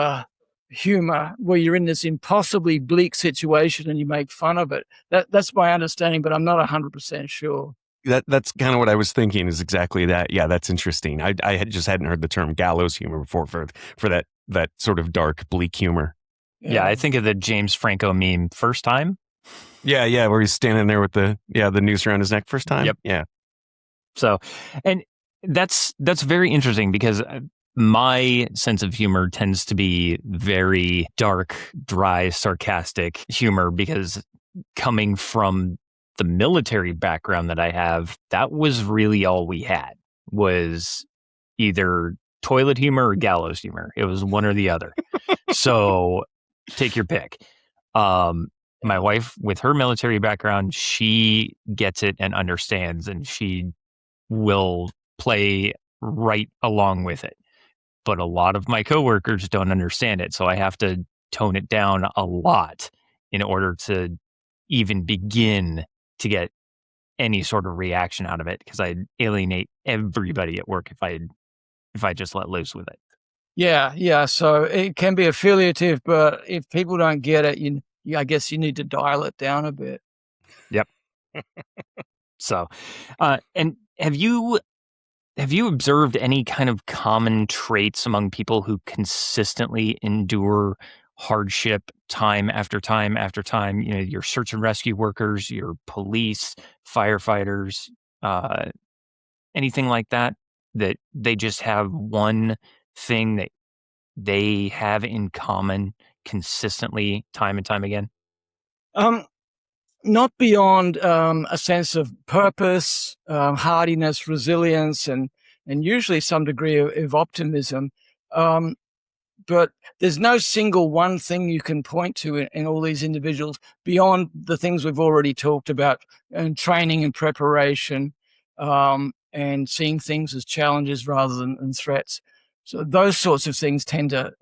humor where you're in this impossibly bleak situation and you make fun of it. That's my understanding, but I'm not 100% sure. That's kind of what I was thinking, is exactly that. Yeah, that's interesting. I just hadn't heard the term gallows humor before for that sort of dark, bleak humor. Yeah, I think of the James Franco meme, First Time. Yeah, where he's standing there with the noose around his neck first time. Yep. Yeah. So, and that's very interesting because my sense of humor tends to be very dark, dry, sarcastic humor, because coming from the military background that I have, that was really all we had, was either toilet humor or gallows humor. It was one or the other. So take your pick. My wife, with her military background, she gets it and understands, and she will play right along with it. But a lot of my coworkers don't understand it, so I have to tone it down a lot in order to even begin to get any sort of reaction out of it, because I'd alienate everybody at work if I just let loose with it. Yeah. So it can be affiliative, but if people don't get it, I guess you need to dial it down a bit. Yep. So, and have you observed any kind of common traits among people who consistently endure hardship time after time after time? You know, your search and rescue workers, your police, firefighters, anything like that they just have one thing that they have in common consistently time and time again? Not beyond a sense of purpose, hardiness, resilience, and usually some degree of optimism. But there's no single one thing you can point to in all these individuals beyond the things we've already talked about, and training and preparation, and seeing things as challenges rather than threats. So those sorts of things tend to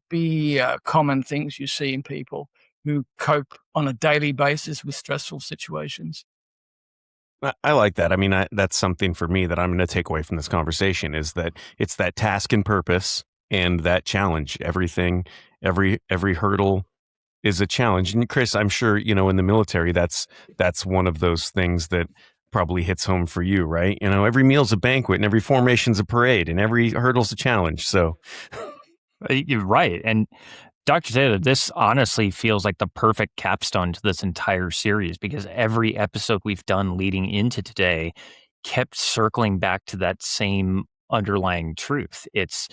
be common things you see in people who cope on a daily basis with stressful situations. I like that. I mean, that's something for me that I'm going to take away from this conversation, is that it's that task and purpose and that challenge. Everything, every hurdle is a challenge. And Chris, I'm sure, in the military, that's one of those things that probably hits home for you, right? Every meal's a banquet and every formation's a parade and every hurdle's a challenge. So you're right. And Dr. Taylor, this honestly feels like the perfect capstone to this entire series, because every episode we've done leading into today, kept circling back to that same underlying truth. It's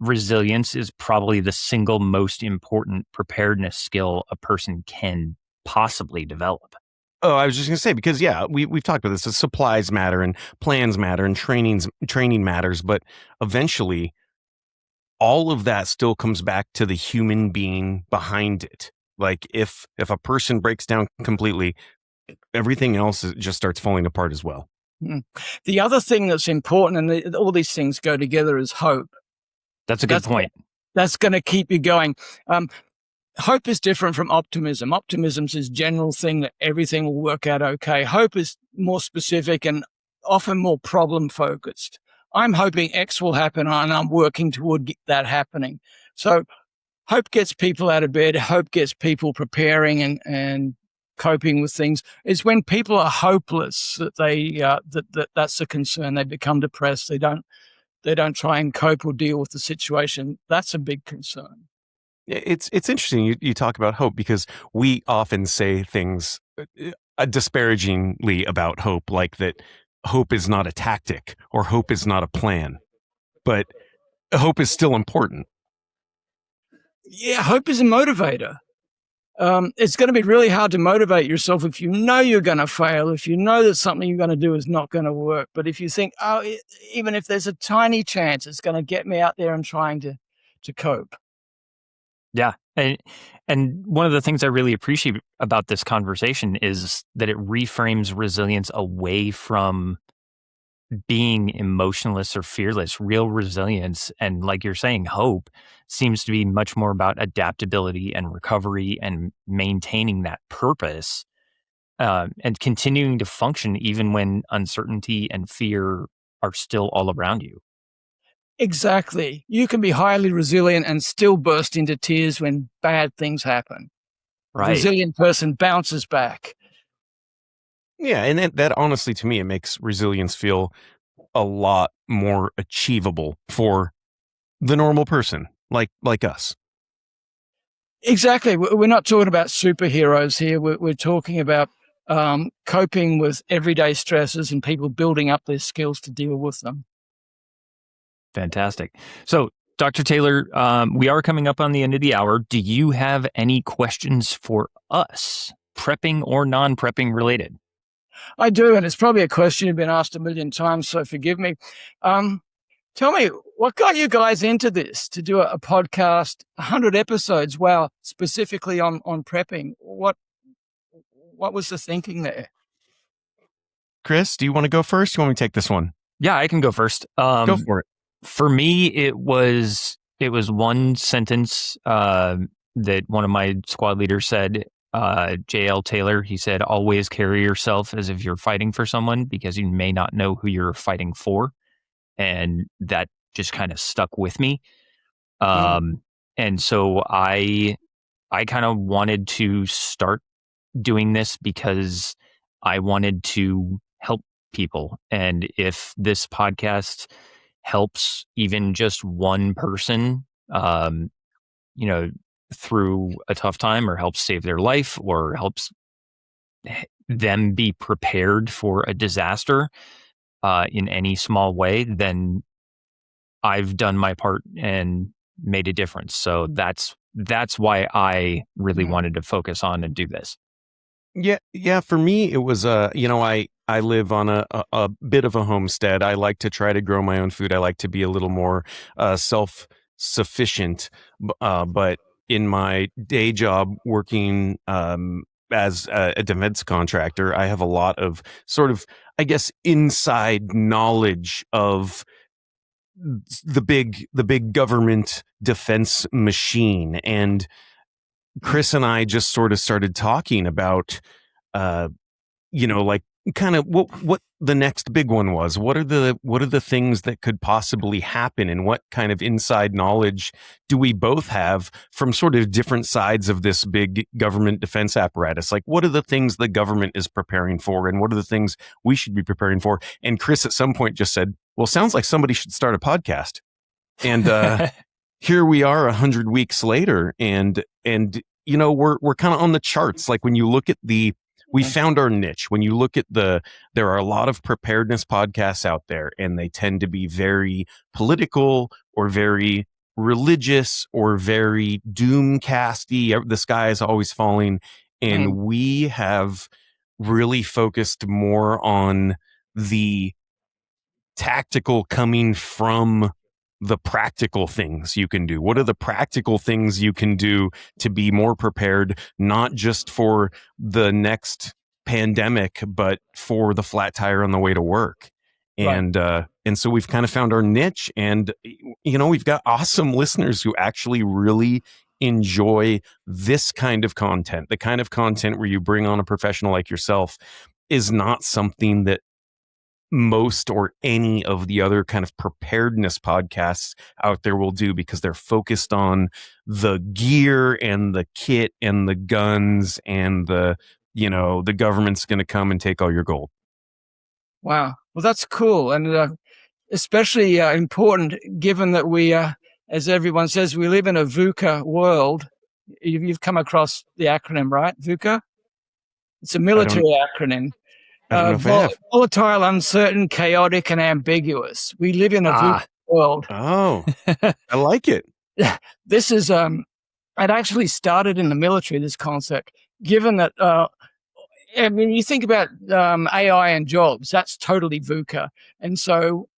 resilience is probably the single most important preparedness skill a person can possibly develop. Oh, I was just going to say, because we've talked about this. The supplies matter and plans matter and training matters, but eventually all of that still comes back to the human being behind it. Like if a person breaks down completely, everything else just starts falling apart as well. The other thing that's important, and all these things go together, is hope. That's a good point. That's going to keep you going. Hope is different from optimism. Optimism is this general thing that everything will work out okay. Hope is more specific and often more problem focused. I'm hoping X will happen and I'm working toward that happening. So hope gets people out of bed. Hope gets people preparing and coping with things. It's when people are hopeless that that's a concern. They become depressed. They don't try and cope or deal with the situation. That's a big concern. It's interesting you talk about hope, because we often say things disparagingly about hope, like that hope is not a tactic or hope is not a plan, but hope is still important. Yeah, hope is a motivator. It's going to be really hard to motivate yourself if you know you're going to fail, if you know that something you're going to do is not going to work. But if you think, even if there's a tiny chance, it's going to get me out there and trying to cope. Yeah. And one of the things I really appreciate about this conversation is that it reframes resilience away from being emotionless or fearless. Real resilience, and like you're saying, hope, seems to be much more about adaptability and recovery and maintaining that purpose, and continuing to function even when uncertainty and fear are still all around you. Exactly. You can be highly resilient and still burst into tears when bad things happen. Right. A resilient person bounces back. Yeah, and that honestly, to me, it makes resilience feel a lot more achievable for the normal person like us. Exactly. We're not talking about superheroes here. We're talking about coping with everyday stresses and people building up their skills to deal with them. Fantastic. So, Dr. Taylor, we are coming up on the end of the hour. Do you have any questions for us, prepping or non-prepping related? I do, and it's probably a question you've been asked a million times, so forgive me. Tell me, what got you guys into this, to do a podcast, 100 episodes, wow, specifically on prepping? What was the thinking there? Chris, do you want to go first? You want me to take this one? Yeah, I can go first. Go for it. For me, it was one sentence that one of my squad leaders said, J.L. Taylor. He said, always carry yourself as if you're fighting for someone, because you may not know who you're fighting for. And that just kind of stuck with me. And so I kind of wanted to start doing this because I wanted to help people. And if this podcast helps even just one person, through a tough time, or helps save their life, or helps them be prepared for a disaster in any small way, then I've done my part and made a difference. So that's why I really wanted to focus on and do this. Yeah. For me, it was I live on a bit of a homestead. I like to try to grow my own food. I like to be a little more self-sufficient. But in my day job working as a defense contractor, I have a lot of sort of, I guess, inside knowledge of the big government defense machine. And Chris and I just sort of started talking about, like kind of what the next big one was. What are the things that could possibly happen, and what kind of inside knowledge do we both have from sort of different sides of this big government defense apparatus? Like, what are the things the government is preparing for, and what are the things we should be preparing for? And Chris at some point just said, well, sounds like somebody should start a podcast. And here we are 100 weeks later, and we're kind of on the charts. Like when you look at the we found our niche. When you look at there are a lot of preparedness podcasts out there, and they tend to be very political or very religious or very doomcasty. The sky is always falling. And we have really focused more on the tactical coming from the practical things you can do. What are the practical things you can do to be more prepared, not just for the next pandemic, but for the flat tire on the way to work? And so we've kind of found our niche, and we've got awesome listeners who actually really enjoy this kind of content. The kind of content where you bring on a professional like yourself is not something that most or any of the other kind of preparedness podcasts out there will do, because they're focused on the gear and the kit and the guns and the government's going to come and take all your gold. Wow. Well, that's cool. And especially important given that we, as everyone says, we live in a VUCA world. You've come across the acronym, right? VUCA? It's a military acronym. I don't know if I have. Volatile, uncertain, chaotic, and ambiguous. We live in a VUCA world. Oh, I like it. This is, it actually started in the military, this concept, given that, you think about AI and jobs, that's totally VUCA. And so,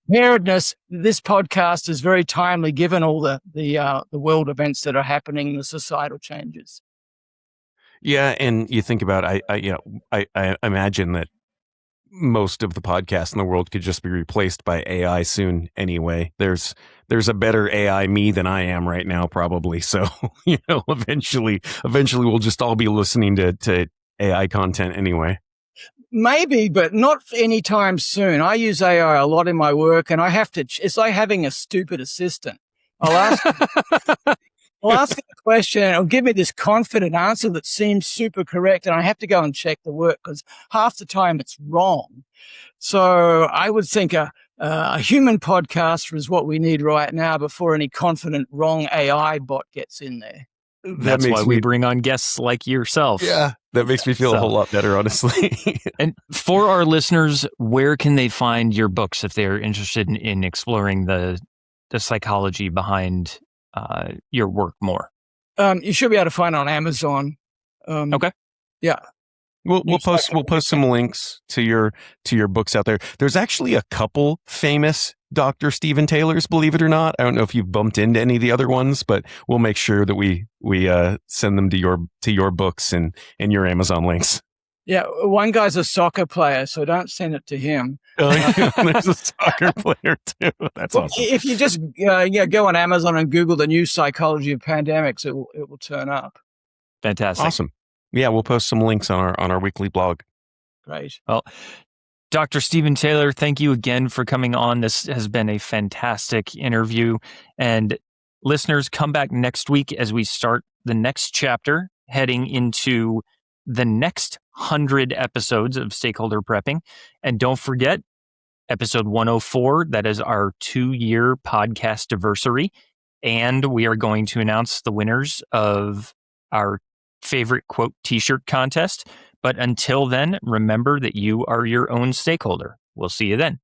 preparedness, this podcast is very timely given all the world events that are happening, the societal changes. Yeah, and you think about, I imagine that most of the podcasts in the world could just be replaced by AI soon anyway. There's a better AI me than I am right now, probably. So, eventually we'll just all be listening to AI content anyway. Maybe, but not anytime soon. I use AI a lot in my work, and it's like having a stupid assistant. I'll ask it a question, and it'll give me this confident answer that seems super correct, and I have to go and check the work because half the time it's wrong. So I would think a human podcaster is what we need right now before any confident wrong AI bot gets in there. That's why we bring on guests like yourself. Yeah, that makes me feel a whole lot better, honestly. And for our listeners, where can they find your books if they're interested in exploring the psychology behind your work more? You should be able to find it on Amazon. Okay. Yeah. We'll post some links to your books out there. There's actually a couple famous Dr. Stephen Taylors, believe it or not. I don't know if you've bumped into any of the other ones, but we'll make sure that we send them to your books and your Amazon links. Yeah, one guy's a soccer player, so don't send it to him. There's a soccer player too. That's awesome. If you just go on Amazon and Google the new psychology of pandemics, it will turn up. Fantastic. Awesome. Yeah, we'll post some links on our weekly blog. Great. Well, Dr. Stephen Taylor, thank you again for coming on. This has been a fantastic interview. And listeners, come back next week as we start the next chapter, heading into the next 100 episodes of Stakeholder Prepping. And don't forget, episode 104, that is our 2-year podcast anniversary. And we are going to announce the winners of our favorite quote t-shirt contest. But until then, remember that you are your own stakeholder. We'll see you then.